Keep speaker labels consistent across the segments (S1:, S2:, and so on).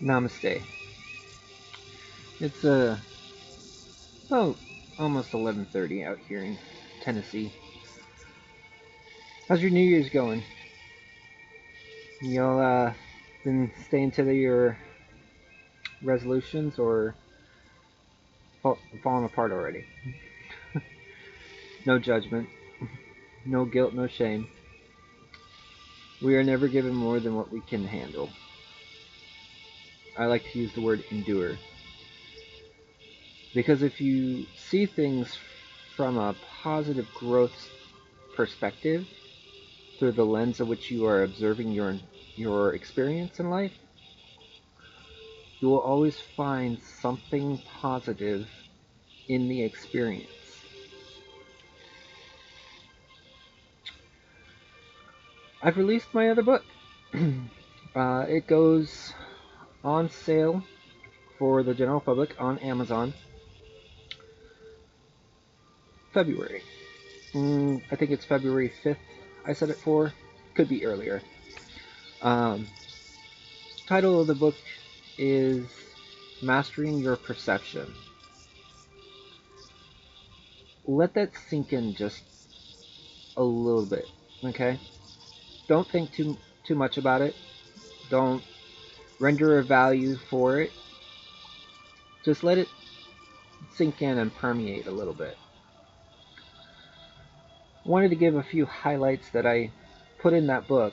S1: Namaste. It's about almost 11:30 out here in Tennessee. How's your New Year's going? Y'all been staying to your resolutions or falling apart already? No judgment, no guilt, no shame. We are never given more than what we can handle. I like to use the word endure because if you see things from a positive growth perspective, through the lens of which you are observing your experience in life, you will always find something positive in the experience. I've released my other book. It goes on sale for the general public on Amazon February. I think it's February 5th. I said it for. Could be earlier. Um, Title of the book is Mastering Your Perception. Let that sink in just a little bit, okay? Don't think too much about it. Don't render a value for it. Just let it sink in and permeate a little bit. Wanted to give a few highlights that I put in that book.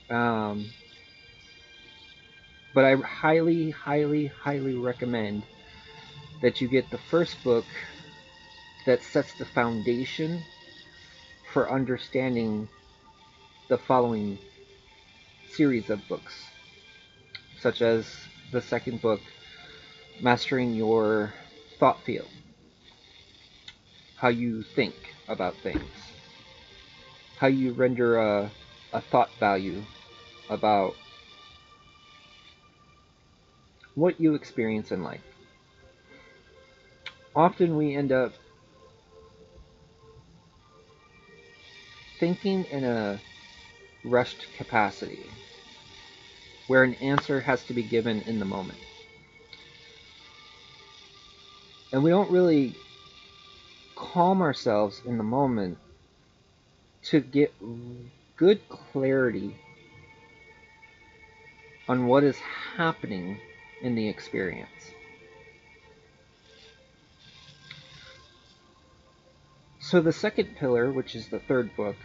S1: Um, but I highly, highly, highly recommend that you get the first book that sets the foundation for understanding the following series of books, such as the second book, Mastering Your Thought Field, how you think about things, how you render a thought value about what you experience in life. Often we end up thinking in a rushed capacity where an answer has to be given in the moment. And we don't really calm ourselves in the moment to get good clarity on what is happening in the experience. So the second pillar, which is the third book,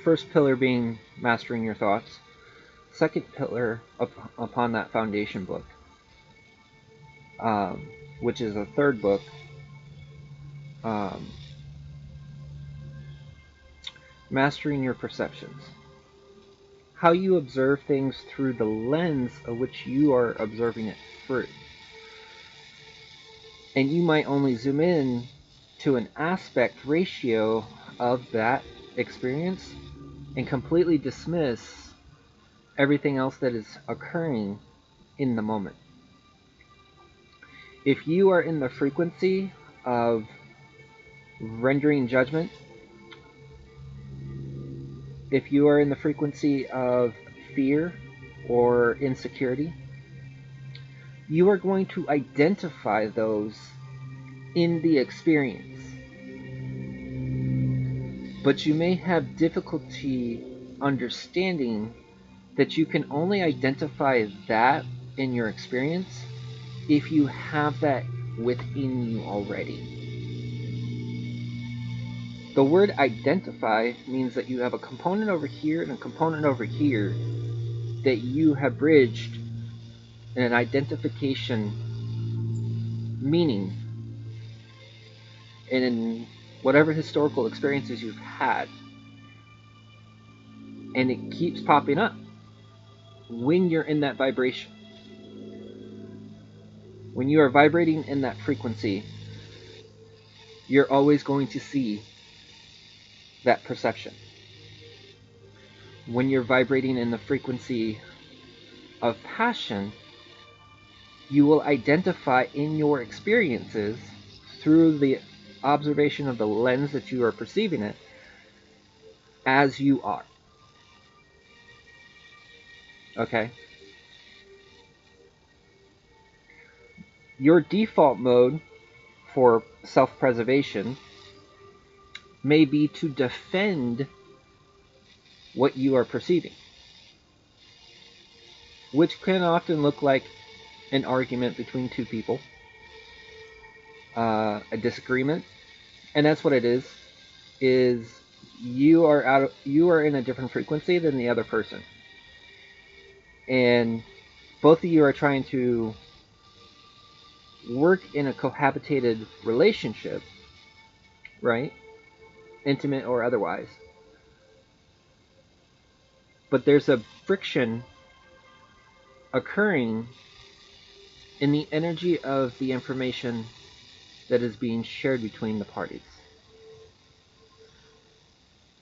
S1: first pillar being mastering your thoughts, second pillar upon that foundation book, which is the third book, um, mastering your perceptions. How you observe things through the lens of which you are observing it through. And you might only zoom in to an aspect ratio of that experience and completely dismiss everything else that is occurring in the moment. If you are in the frequency of rendering judgment, if you are in the frequency of fear or insecurity, you are going to identify those in the experience. But you may have difficulty understanding that you can only identify that in your experience if you have that within you already. The word identify means that you have a component over here and a component over here that you have bridged in an identification meaning in whatever historical experiences you've had. And it keeps popping up when you're in that vibration. When you are vibrating in that frequency, you're always going to see that perception. When you're vibrating in the frequency of passion, you will identify in your experiences through the observation of the lens that you are perceiving it as you are. Okay? Your default mode for self-preservation may be to defend what you are perceiving, which can often look like an argument between two people, a disagreement, and that's what it is you are in a different frequency than the other person, and both of you are trying to work in a cohabitated relationship, right? Intimate or otherwise. But there's a friction occurring in the energy of the information that is being shared between the parties.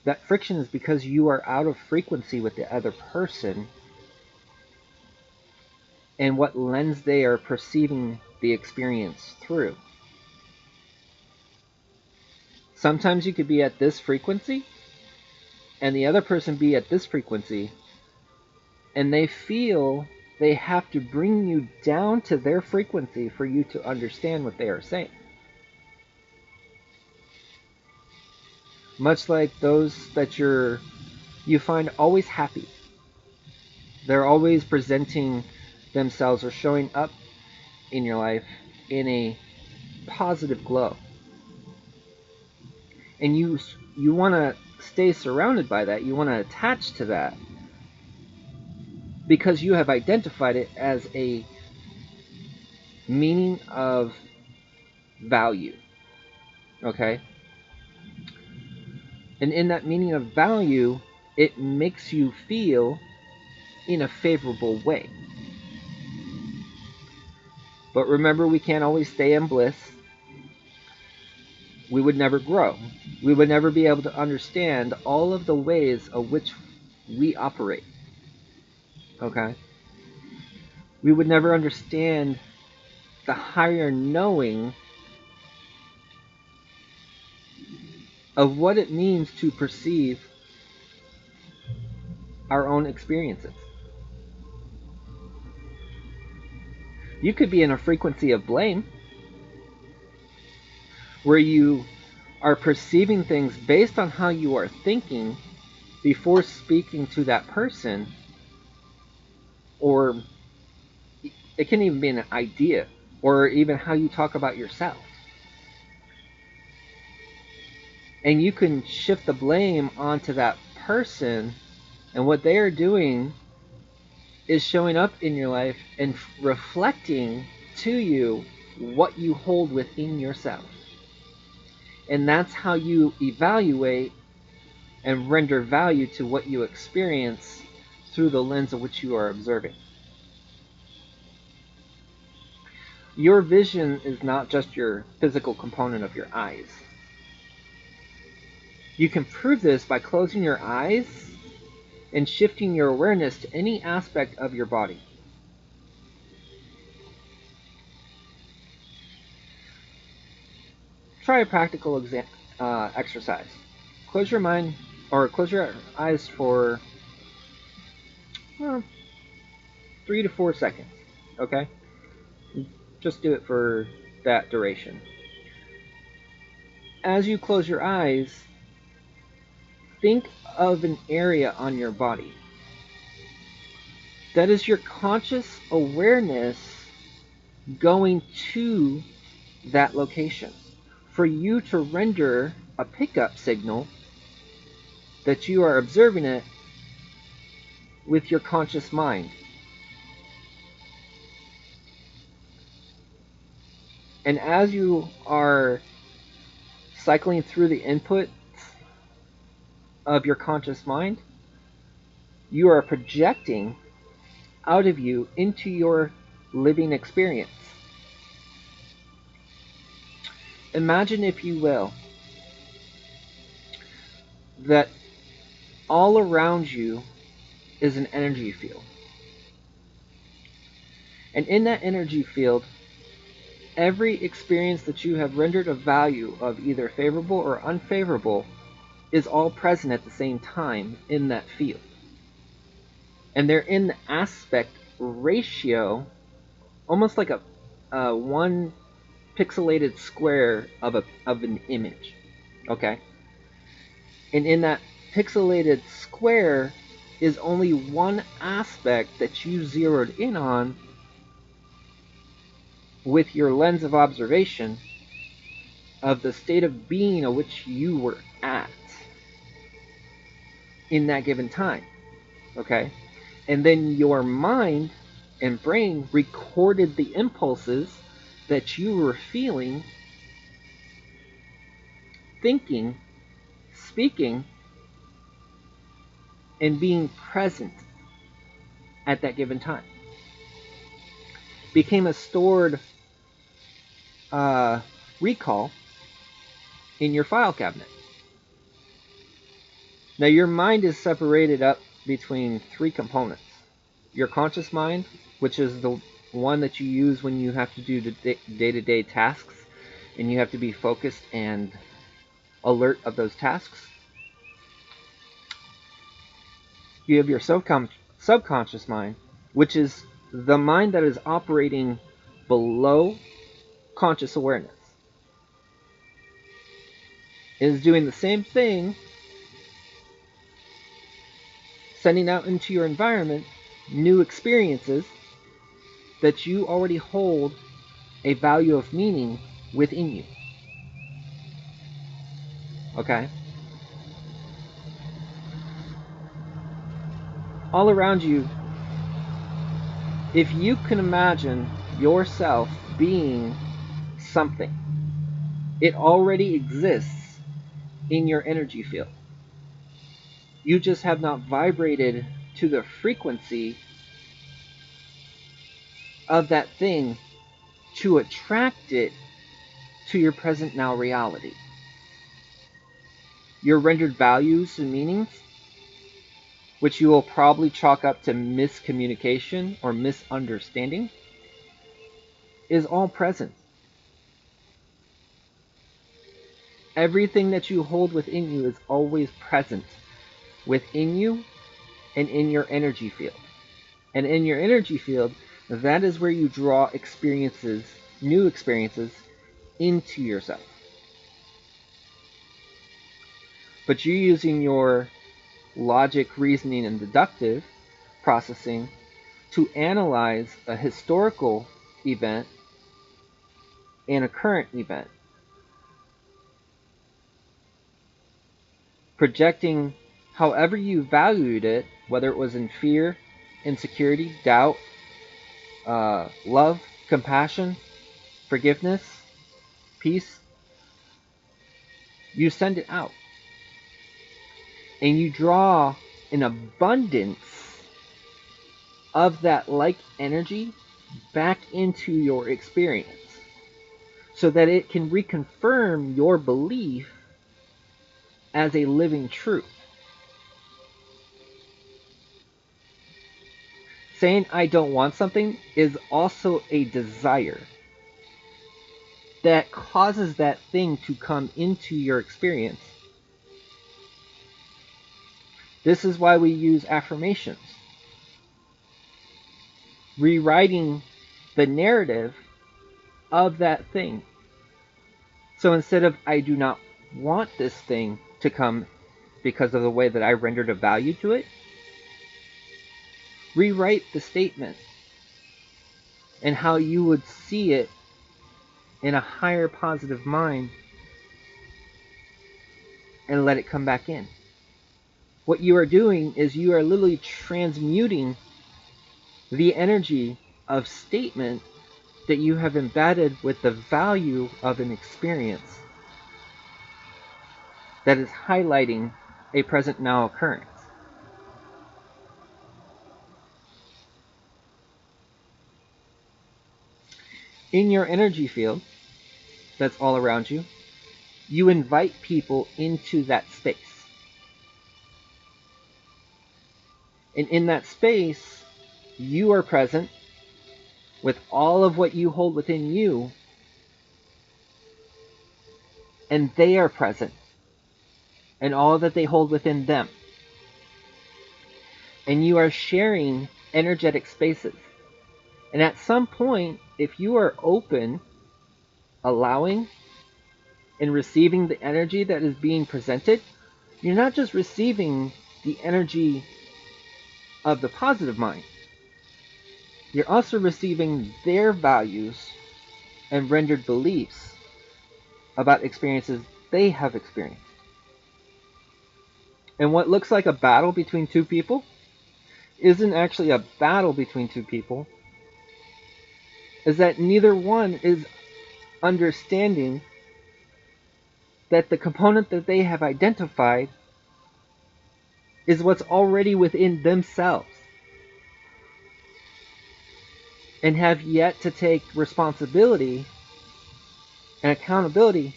S1: That friction is because you are out of frequency with the other person and what lens they are perceiving the experience through. Sometimes you could be at this frequency and the other person be at this frequency, and they feel they have to bring you down to their frequency for you to understand what they are saying. Much like those that you find always happy. They're always presenting themselves or showing up in your life in a positive glow. And you want to stay surrounded by that. You want to attach to that because you have identified it as a meaning of value. Okay? And in that meaning of value, it makes you feel in a favorable way. But remember, we can't always stay in bliss. We would never grow. We would never be able to understand all of the ways of which we operate. Okay? We would never understand the higher knowing of what it means to perceive our own experiences. You could be in a frequency of blame where you are perceiving things based on how you are thinking before speaking to that person, or it can even be an idea, or even how you talk about yourself. And you can shift the blame onto that person, and what they are doing is showing up in your life and reflecting to you what you hold within yourself. And that's how you evaluate and render value to what you experience through the lens of which you are observing. Your vision is not just your physical component of your eyes. You can prove this by closing your eyes and shifting your awareness to any aspect of your body. Try a practical exercise. Close your mind, or close your eyes for 3 to 4 seconds. Okay? Just do it for that duration. As you close your eyes, think of an area on your body. That is your conscious awareness going to that location for you to render a pickup signal that you are observing it with your conscious mind. And as you are cycling through the input of your conscious mind, you are projecting out of you into your living experience. Imagine, if you will, that all around you is an energy field. And in that energy field, every experience that you have rendered of value of either favorable or unfavorable is all present at the same time in that field. And they're in the aspect ratio, almost like a one pixelated square of an image. Okay? And in that pixelated square is only one aspect that you zeroed in on with your lens of observation of the state of being of which you were at in that given time. Okay? And then your mind and brain recorded the impulses that you were feeling, thinking, speaking, and being present at that given time. Became a stored recall in your file cabinet. Now your mind is separated up between three components. Your conscious mind, which is the one that you use when you have to do the day-to-day tasks and you have to be focused and alert of those tasks. You have your subconscious mind, which is the mind that is operating below conscious awareness. It is doing the same thing, sending out into your environment new experiences that you already hold a value of meaning within you. Okay? All around you, if you can imagine yourself being something, it already exists in your energy field. You just have not vibrated to the frequency of that thing to attract it to your present now reality. Your rendered values and meanings, which you will probably chalk up to miscommunication or misunderstanding, is all present. Everything that you hold within you is always present within you and in your energy field. And in your energy field, that is where you draw experiences, new experiences, into yourself. But you're using your logic, reasoning, and deductive processing to analyze a historical event and a current event, projecting however you valued it, whether it was in fear, insecurity, doubt, love, compassion, forgiveness, peace. You send it out. And you draw an abundance of that like energy back into your experience so that it can reconfirm your belief as a living truth. Saying I don't want something is also a desire that causes that thing to come into your experience. This is why we use affirmations. Rewriting the narrative of that thing. So instead of I do not want this thing to come because of the way that I rendered a value to it, rewrite the statement and how you would see it in a higher positive mind and let it come back in. What you are doing is you are literally transmuting the energy of statement that you have embedded with the value of an experience that is highlighting a present now occurrence. In your energy field that's all around you, you invite people into that space. And in that space, you are present with all of what you hold within you, and they are present and all that they hold within them. And you are sharing energetic spaces. And at some point, if you are open, allowing, and receiving the energy that is being presented, you're not just receiving the energy of the positive mind, you're also receiving their values and rendered beliefs about experiences they have experienced. And what looks like a battle between two people isn't actually a battle between two people, is that neither one is understanding that the component that they have identified is what's already within themselves and have yet to take responsibility and accountability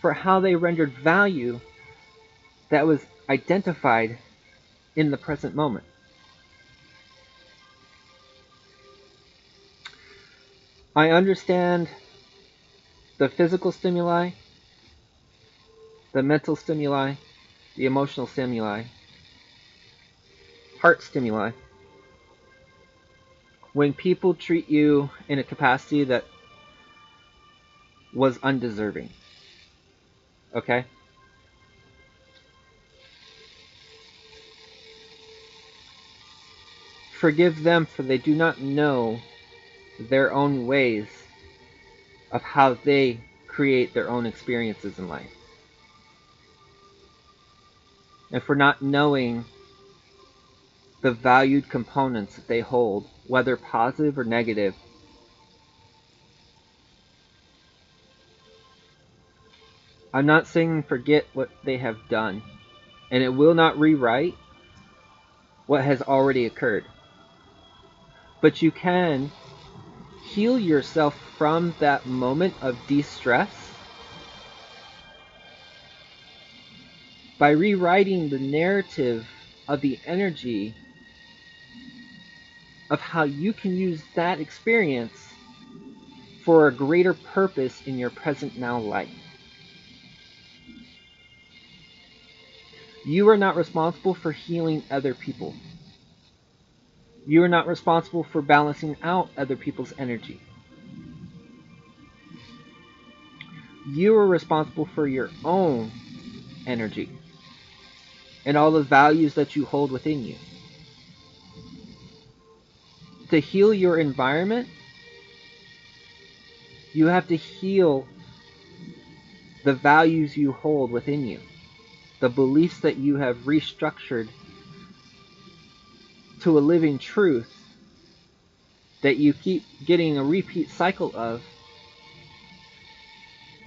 S1: for how they rendered value that was identified in the present moment. I understand the physical stimuli, the mental stimuli, the emotional stimuli, heart stimuli. When people treat you in a capacity that was undeserving. Okay? Forgive them, for they do not know their own ways of how they create their own experiences in life. And for not knowing the valued components that they hold, whether positive or negative. I'm not saying forget what they have done, and it will not rewrite what has already occurred. But you can heal yourself from that moment of de-stress by rewriting the narrative of the energy of how you can use that experience for a greater purpose in your present now life. You are not responsible for healing other people. You are not responsible for balancing out other people's energy. You are responsible for your own energy and all the values that you hold within you. To heal your environment, you have to heal the values you hold within you, the beliefs that you have restructured to a living truth that you keep getting a repeat cycle of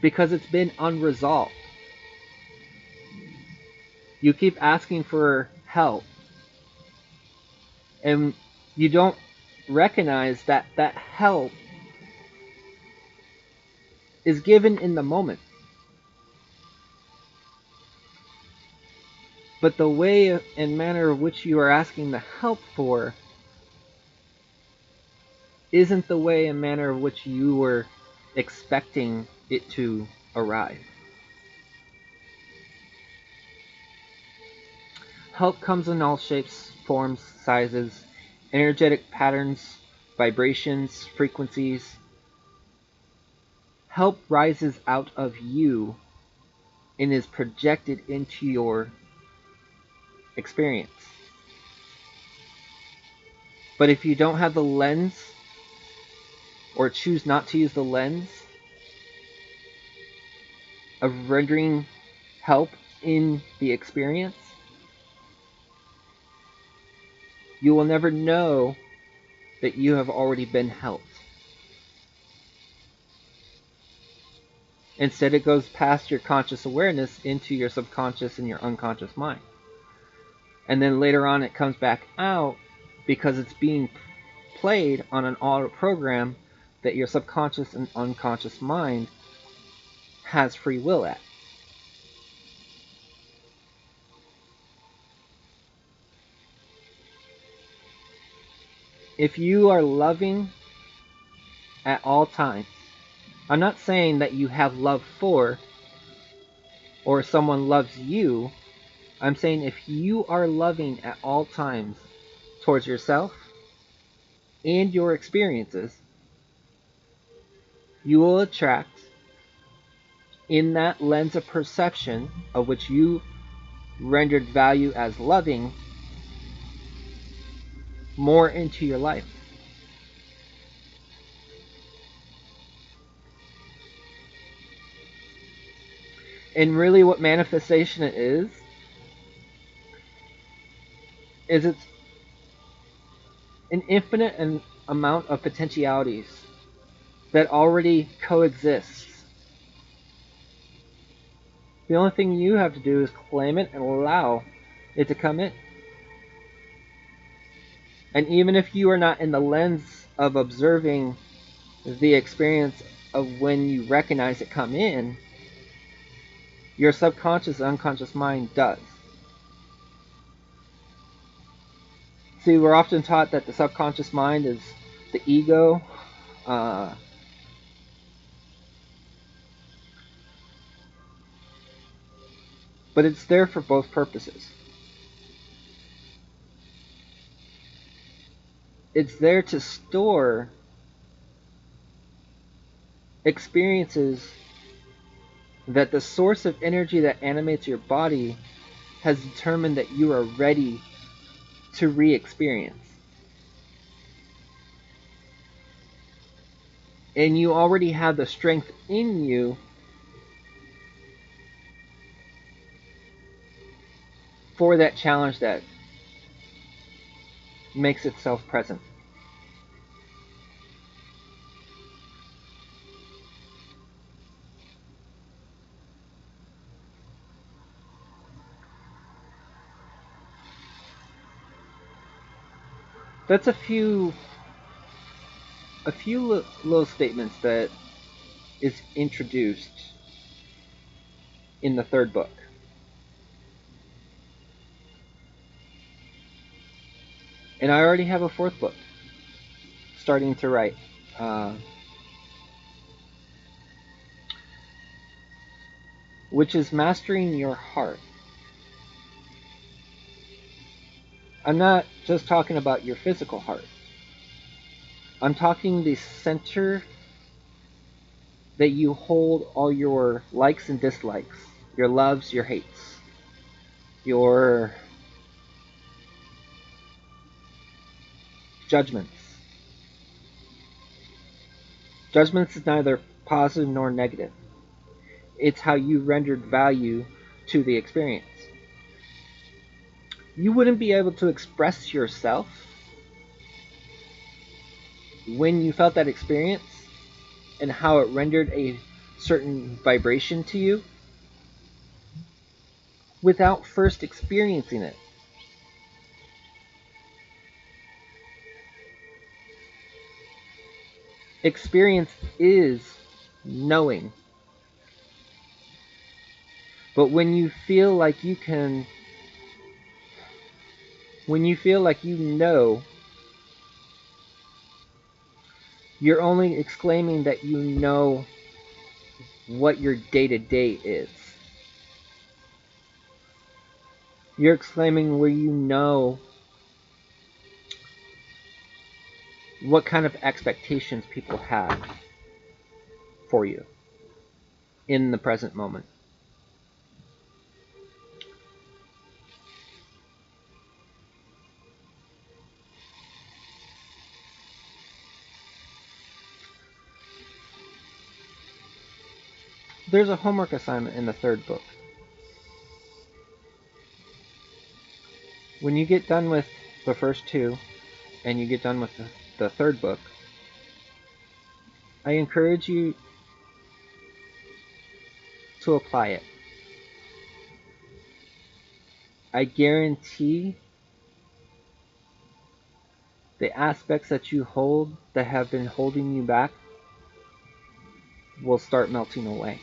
S1: because it's been unresolved. You keep asking for help, and you don't recognize that that help is given in the moment. But the way and manner of which you are asking the help for isn't the way and manner of which you were expecting it to arrive. Help comes in all shapes, forms, sizes, energetic patterns, vibrations, frequencies. Help rises out of you and is projected into your experience. But if you don't have the lens, or choose not to use the lens of rendering help in the experience, you will never know that you have already been helped. Instead, it goes past your conscious awareness into your subconscious and your unconscious mind. And then later on it comes back out because it's being played on an auto program that your subconscious and unconscious mind has free will at. If you are loving at all times, I'm not saying that you have love for or someone loves you. I'm saying if you are loving at all times towards yourself, and your experiences, you will attract, in that lens of perception of which you rendered value as loving, more into your life. And really what manifestation is it's an infinite amount of potentialities that already coexist. The only thing you have to do is claim it and allow it to come in. And even if you are not in the lens of observing the experience of when you recognize it come in, your subconscious and unconscious mind does. See, we're often taught that the subconscious mind is the ego. But it's there for both purposes. It's there to store experiences that the source of energy that animates your body has determined that you are ready to re-experience. And you already have the strength in you for that challenge that makes itself present. That's a few little statements that is introduced in the third book. And I already have a fourth book starting to write. Which is mastering your heart. I'm not just talking about your physical heart. I'm talking the center that you hold all your likes and dislikes, your loves, your hates, your judgments. Judgments is neither positive nor negative. It's how you rendered value to the experience. You wouldn't be able to express yourself when you felt that experience and how it rendered a certain vibration to you without first experiencing it. Experience is knowing. But when you feel like you know, you're only exclaiming that you know what your day-to-day is. You're exclaiming where you know what kind of expectations people have for you in the present moment. There's a homework assignment in the third book. When you get done with the first two and you get done with the third book, I encourage you to apply it. I guarantee the aspects that you hold that have been holding you back will start melting away.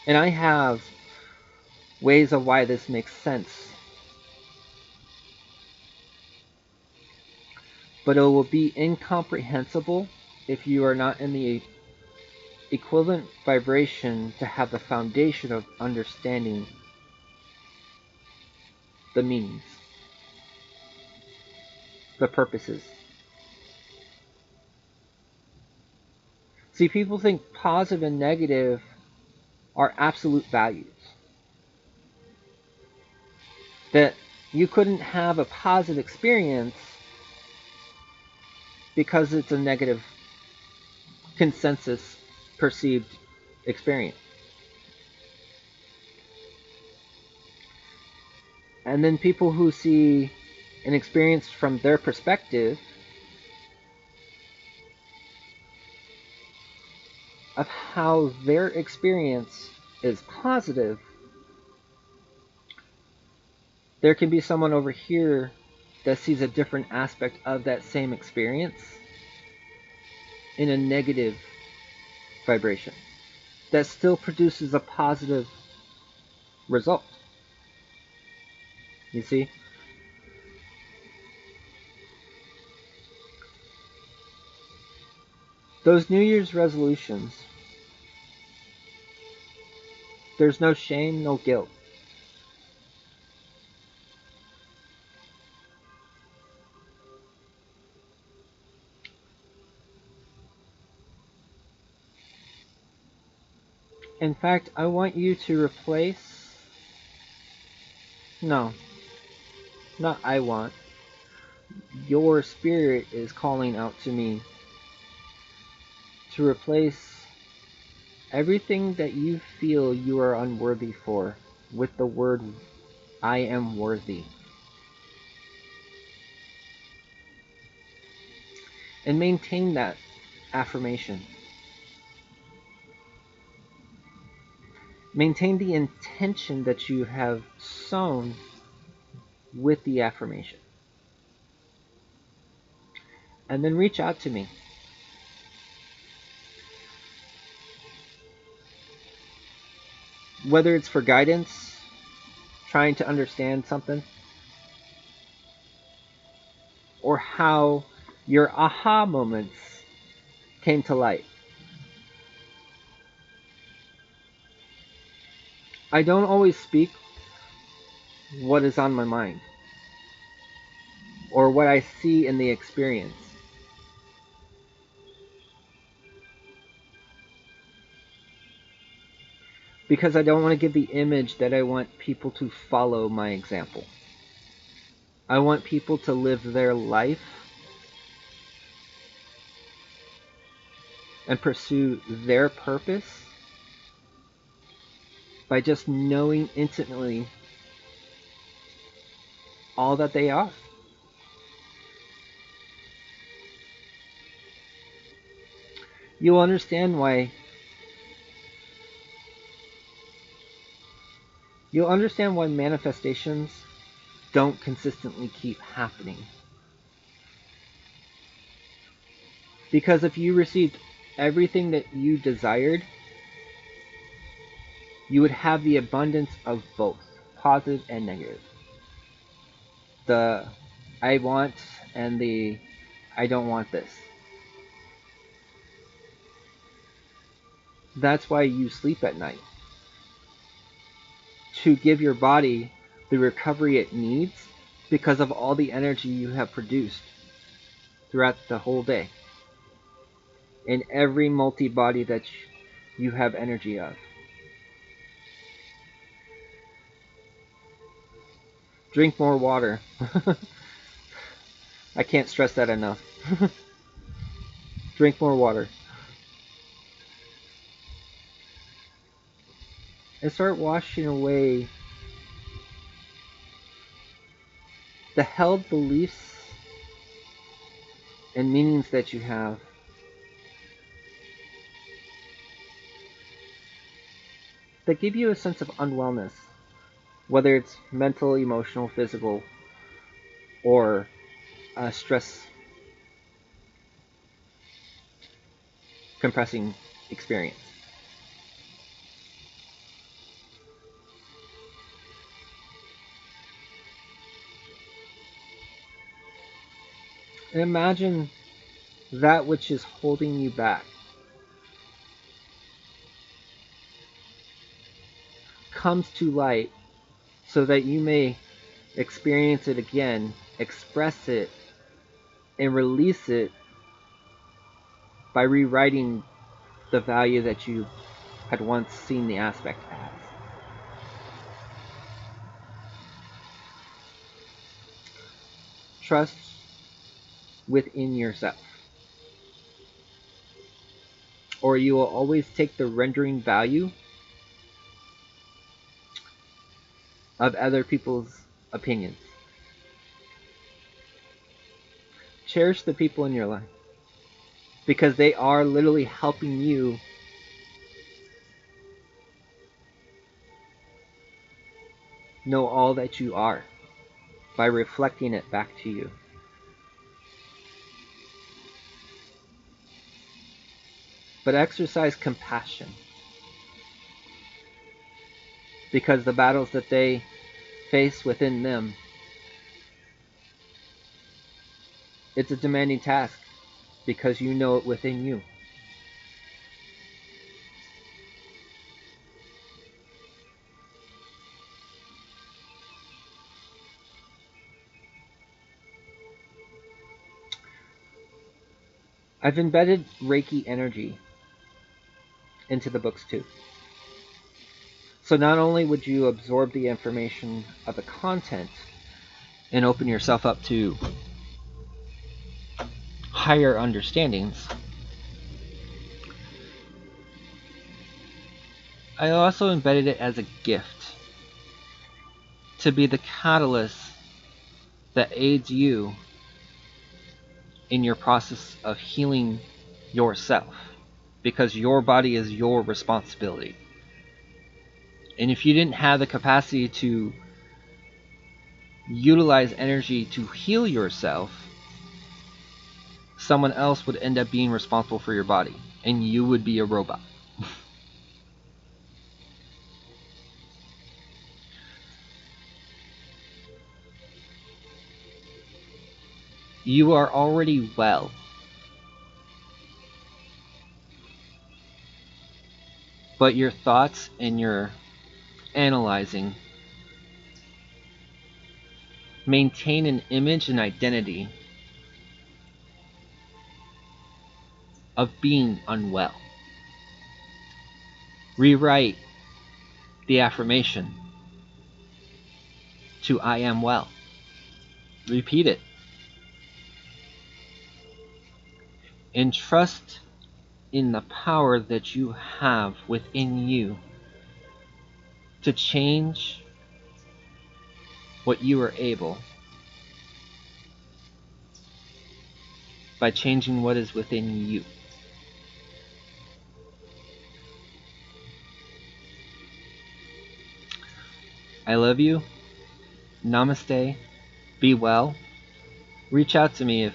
S1: And I have ways of why this makes sense. But it will be incomprehensible if you are not in the equivalent vibration to have the foundation of understanding the meanings. the purposes. See, people think positive and negative are absolute values. That you couldn't have a positive experience because it's a negative consensus perceived experience. And then people who see an experience from their perspective of how their experience is positive, there can be someone over here that sees a different aspect of that same experience in a negative vibration that still produces a positive result. You see? Those New Year's resolutions, there's no shame, no guilt. In fact, I want you to replace... No, not I want. Your spirit is calling out to me to replace everything that you feel you are unworthy for with the word I am worthy. And maintain that affirmation. Maintain the intention that you have sown with the affirmation. And then reach out to me. Whether it's for guidance, trying to understand something, or how your aha moments came to light. I don't always speak what is on my mind or what I see in the experience. Because I don't want to give the image that I want people to follow my example. I want people to live their life and pursue their purpose by just knowing intimately all that they are. You'll understand why manifestations don't consistently keep happening. Because if you received everything that you desired, you would have the abundance of both, positive and negative. The I want and the I don't want this. That's why you sleep at night. To give your body the recovery it needs because of all the energy you have produced throughout the whole day. In every multi-body that you have energy of. Drink more water. I can't stress that enough. Drink more water. And start washing away the held beliefs and meanings that you have that give you a sense of unwellness, whether it's mental, emotional, physical, or stress compressing experience. And imagine that which is holding you back comes to light so that you may experience it again, express it, and release it by rewriting the value that you had once seen the aspect as. Trust within yourself, or you will always take the rendering value of other people's opinions. Cherish the people in your life because they are literally helping you know all that you are by reflecting it back to you. But exercise compassion because the battles that they face within them, it's a demanding task because you know it within you. I've embedded Reiki energy into the books too. So not only would you absorb the information of the content and open yourself up to higher understandings, I also embedded it as a gift to be the catalyst that aids you in your process of healing yourself, because your body is your responsibility. And if you didn't have the capacity to utilize energy to heal yourself, someone else would end up being responsible for your body, and you would be a robot. You are already well. But your thoughts and your analyzing maintain an image and identity of being unwell. Rewrite the affirmation to I am well. Repeat it. And trust in the power that you have within you to change what you are able by changing what is within you. I love you. Namaste. Be well. Reach out to me if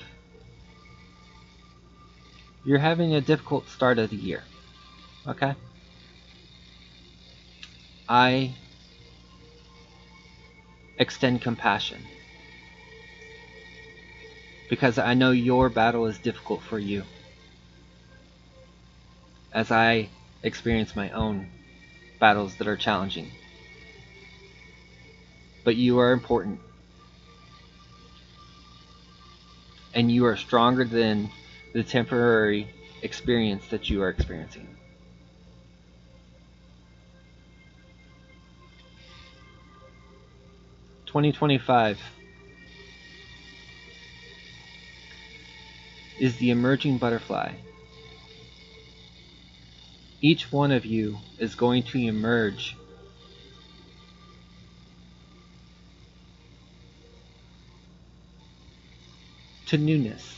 S1: you're having a difficult start of the year. Okay? I extend compassion because I know your battle is difficult for you, as I experience my own battles that are challenging. But you are important, and you are stronger than the temporary experience that you are experiencing. "2025 is the emerging butterfly. Each one of you is going to emerge to newness.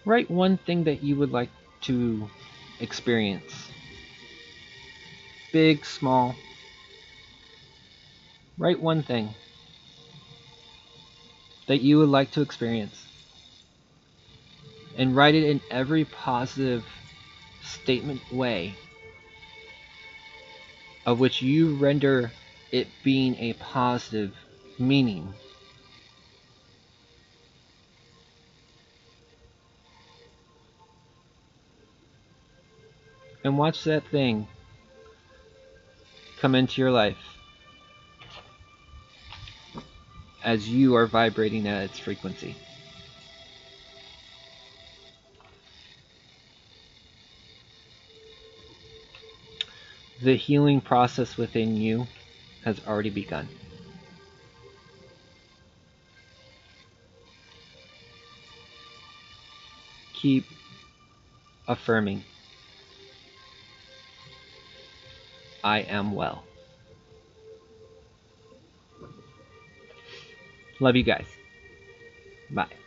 S1: Write one thing that you would like to experience. Big, small. Write one thing that you would like to experience. And write it in every positive statement way of which you render it being a positive meaning. and watch that thing come into your life as you are vibrating at its frequency. The healing process within you has already begun. Keep affirming, I am well. Love you guys. Bye.